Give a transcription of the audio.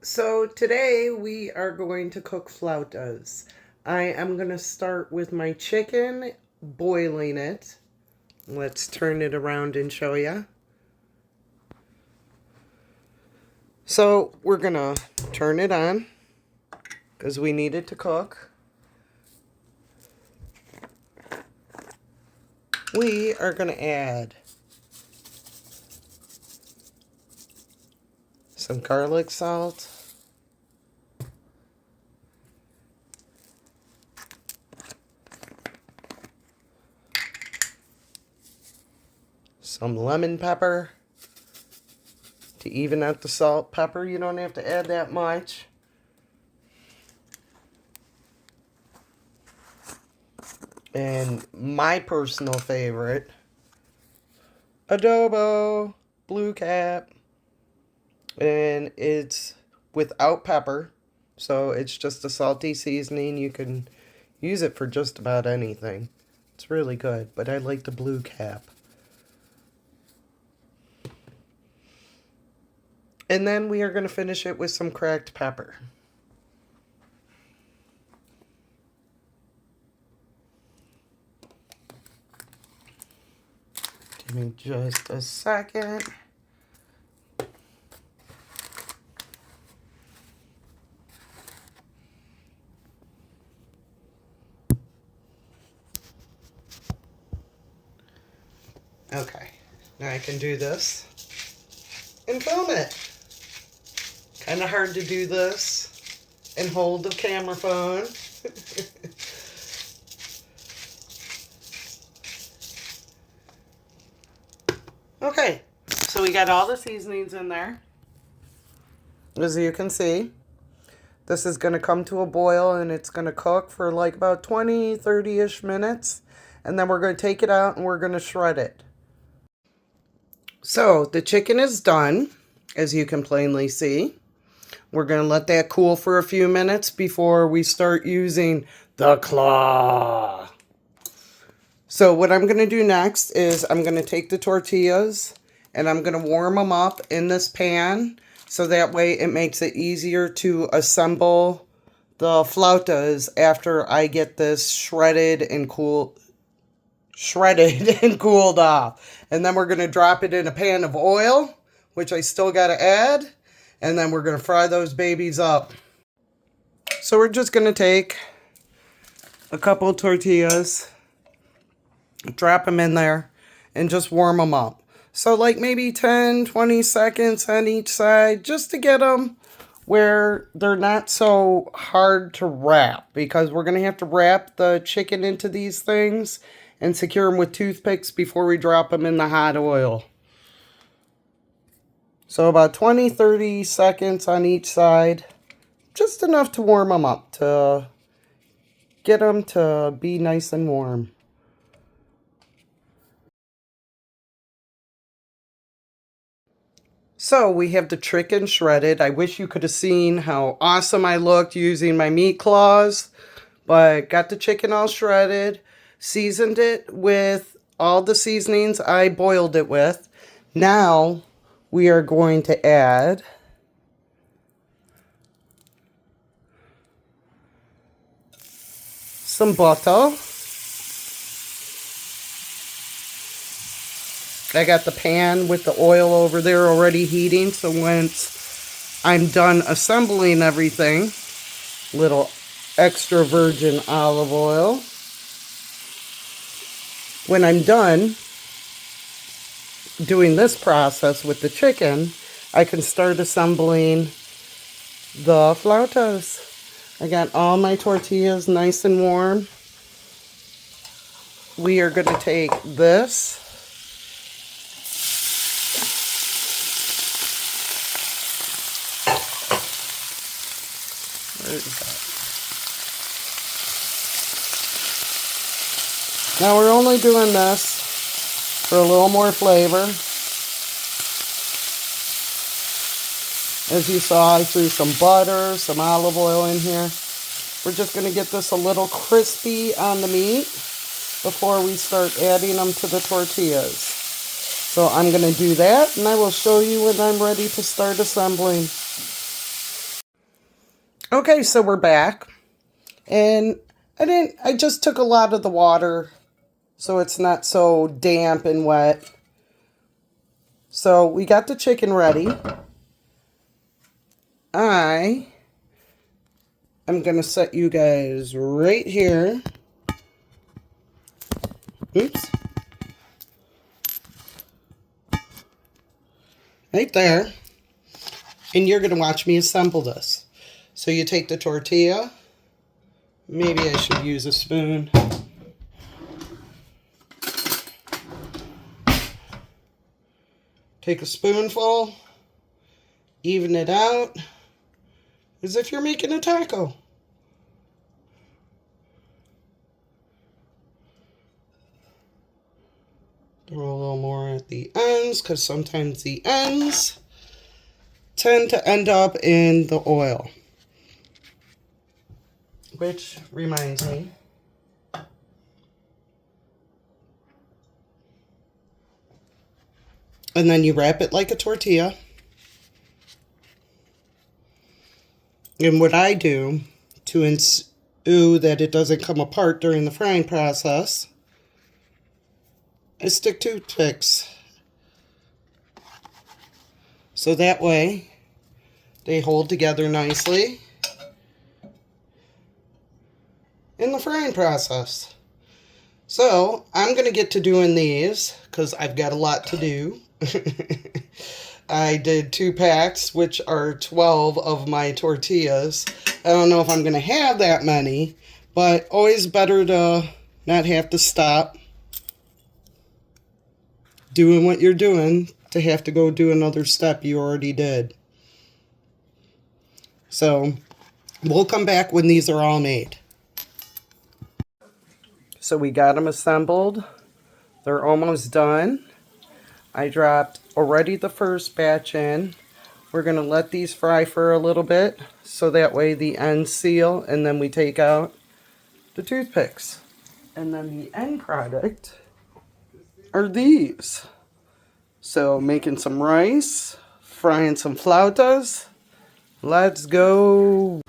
So today we are going to cook flautas. I am going to start with my chicken, boiling it. Let's turn it around and show you. So we're going to turn it on because we need it to cook. We are going to add some garlic salt, some lemon pepper to even out the salt. Pepper, you don't have to add that much. And my personal favorite, adobo, blue cap. And it's without pepper, so it's just a salty seasoning. You can use it for just about anything. It's really good, but I like the blue cap. And then we are going to finish it with some cracked pepper. Give me just a second. Okay, now I can do this and film it. Kind of hard to do this and hold the camera phone. Okay, so we got all the seasonings in there. As you can see, this is going to come to a boil and it's going to cook for like about 20, 30-ish minutes. And then we're going to take it out and we're going to shred it. So the chicken is done, as you can plainly see. We're going to let that cool for a few minutes before we start using the claw. So what I'm going to do next is I'm going to take the tortillas and I'm going to warm them up in this pan so that way it makes it easier to assemble the flautas after I get this shredded and cooled off. And then we're going to drop it in a pan of oil, which I still got to add. And then we're going to fry those babies up. So we're just going to take a couple tortillas, drop them in there, and just warm them up. So like maybe 10, 20 seconds on each side, just to get them where they're not so hard to wrap. Because we're going to have to wrap the chicken into these things and secure them with toothpicks before we drop them in the hot oil. So about 20, 30 seconds on each side. Just enough to warm them up, to get them to be nice and warm. So we have the chicken shredded. I wish you could have seen how awesome I looked using my meat claws. But got the chicken all shredded. Seasoned it with all the seasonings I boiled it with. Now we are going to add some butter. I got the pan with the oil over there already heating, so once I'm done assembling everything, little extra virgin olive oil. When I'm done doing this process with the chicken, I can start assembling the flautas. I got all my tortillas nice and warm. We are going to take this. Where is that? Now we're only doing this for a little more flavor. As you saw, I threw some butter, some olive oil in here. We're just going to get this a little crispy on the meat before we start adding them to the tortillas. So I'm going to do that, and I will show you when I'm ready to start assembling. Okay, so we're back. And I just took a lot of the water so it's not so damp and wet. So we got the chicken ready. I am going to set you guys right here. Oops. Right there. And you're going to watch me assemble this. So you take the tortilla. Maybe I should use a spoon. Take a spoonful. Even it out. As if you're making a taco. Throw a little more at the ends, because sometimes the ends tend to end up in the oil. Which reminds me, and then you wrap it like a tortilla. And what I do to ensure that it doesn't come apart during the frying process, I stick toothpicks. So that way they hold together nicely in the frying process. So I'm going to get to doing these because I've got a lot to do. I did 2 packs, which are 12 of my tortillas. I don't know if I'm going to have that many, but always better to not have to stop doing what you're doing to have to go do another step you already did. So we'll come back when these are all made. So we got them assembled. They're almost done. I dropped already the first batch in. We're going to let these fry for a little bit so that way the ends seal, and then we take out the toothpicks. And then the end product are these. So making some rice, frying some flautas. Let's go.